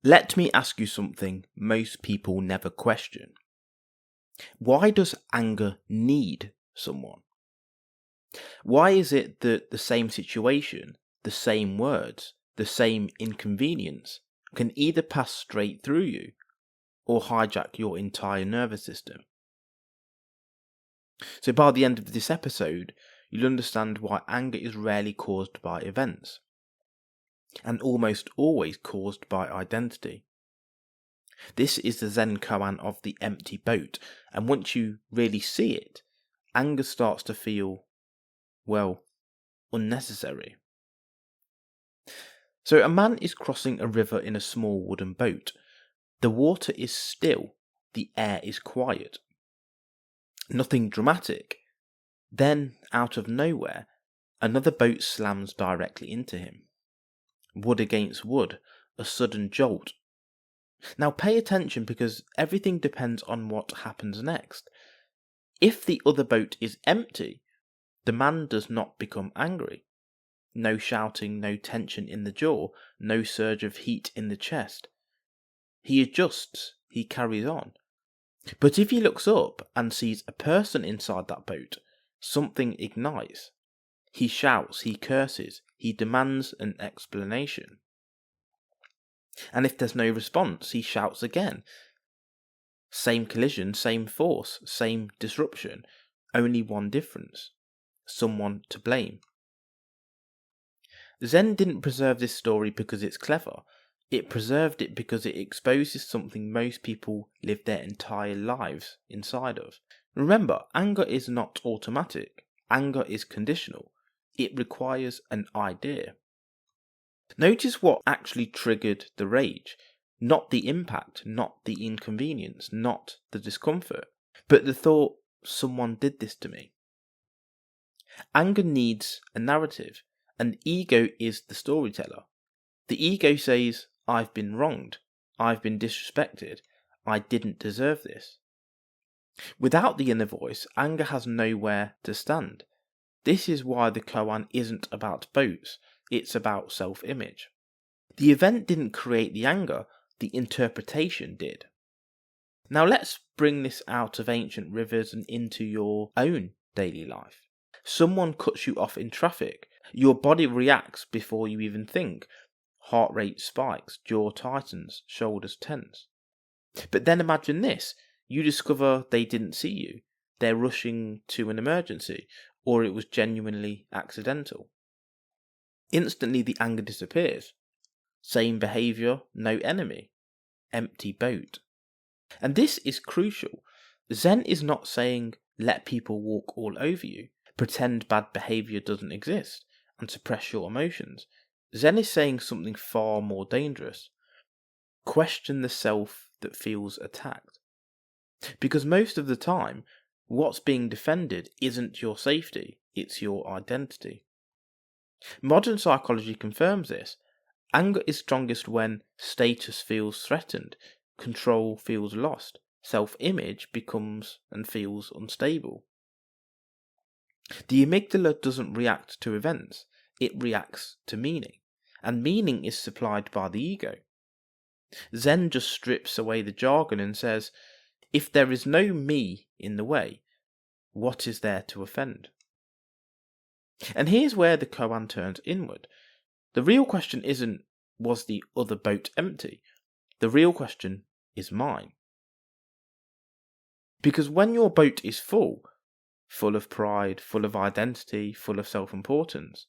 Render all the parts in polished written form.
Let me ask you something most people never question. Why does anger need someone? Why is it that the same situation, the same words, the same inconvenience can either pass straight through you or hijack your entire nervous system? So by the end of this episode, you'll understand why anger is rarely caused by events, and almost always caused by identity. This is the Zen koan of the empty boat, and once you really see it, anger starts to feel, well, unnecessary. So a man is crossing a river in a small wooden boat. The water is still, the air is quiet. Nothing dramatic. Then, out of nowhere, another boat slams directly into him. Wood against wood, a sudden jolt. Now pay attention, because everything depends on what happens next. If the other boat is empty, the man does not become angry. No shouting, no tension in the jaw, no surge of heat in the chest. He adjusts, he carries on. But if he looks up and sees a person inside that boat, something ignites. He shouts, he curses, he demands an explanation. And if there's no response, he shouts again. Same collision, same force, same disruption, only one difference: someone to blame. Zen didn't preserve this story because it's clever. It preserved it because it exposes something most people live their entire lives inside of. Remember, anger is not automatic. Anger is conditional. It requires an idea. Notice what actually triggered the rage. Not the impact, not the inconvenience, not the discomfort, but the thought, someone did this to me. Anger needs a narrative, and ego is the storyteller. The ego says, I've been wronged, I've been disrespected, I didn't deserve this. Without the inner voice, anger has nowhere to stand. This is why the koan isn't about boats, it's about self-image. The event didn't create the anger, the interpretation did. Now let's bring this out of ancient rivers and into your own daily life. Someone cuts you off in traffic. Your body reacts before you even think. Heart rate spikes, jaw tightens, shoulders tense. But then imagine this. You discover they didn't see you. They're rushing to an emergency, or it was genuinely accidental. Instantly the anger disappears. Same behaviour, no enemy. Empty boat. And this is crucial. Zen is not saying let people walk all over you, pretend bad behaviour doesn't exist, and suppress your emotions. Zen is saying something far more dangerous. Question the self that feels attacked. Because most of the time, what's being defended isn't your safety, it's your identity. Modern psychology confirms this. Anger is strongest when status feels threatened, control feels lost, self-image becomes and feels unstable. The amygdala doesn't react to events, it reacts to meaning, and meaning is supplied by the ego. Zen just strips away the jargon and says, if there is no me in the way, what is there to offend? And here's where the koan turns inward. The real question isn't, was the other boat empty? The real question is mine. Because when your boat is full of pride, full of identity, full of self-importance,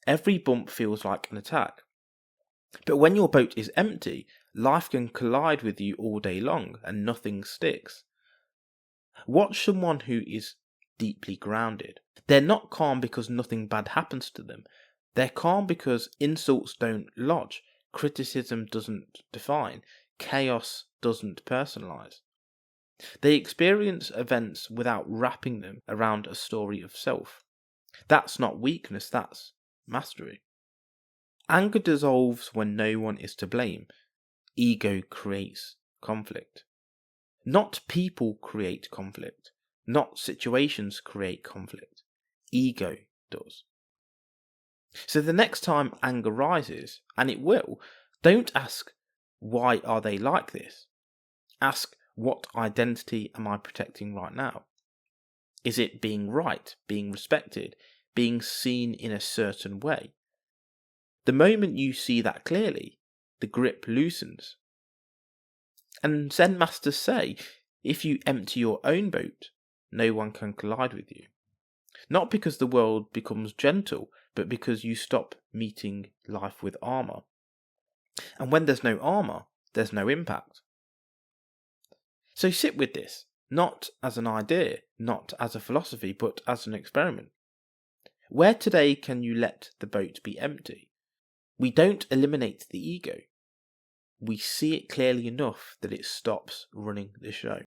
every bump feels like an attack. But when your boat is empty, life can collide with you all day long and nothing sticks. Watch someone who is deeply grounded. They're not calm because nothing bad happens to them. They're calm because insults don't lodge, criticism doesn't define, chaos doesn't personalize. They experience events without wrapping them around a story of self. That's not weakness, that's mastery. Anger dissolves when no one is to blame. Ego creates conflict. Not people create conflict. Not situations create conflict. Ego does. So the next time anger rises, and it will, don't ask, why are they like this? Ask, what identity am I protecting right now? Is it being right, being respected, being seen in a certain way? The moment you see that clearly, the grip loosens. And Zen masters say, if you empty your own boat, no one can collide with you. Not because the world becomes gentle, but because you stop meeting life with armour. And when there's no armour, there's no impact. So sit with this, not as an idea, not as a philosophy, but as an experiment. Where today can you let the boat be empty? We don't eliminate the ego. We see it clearly enough that it stops running the show.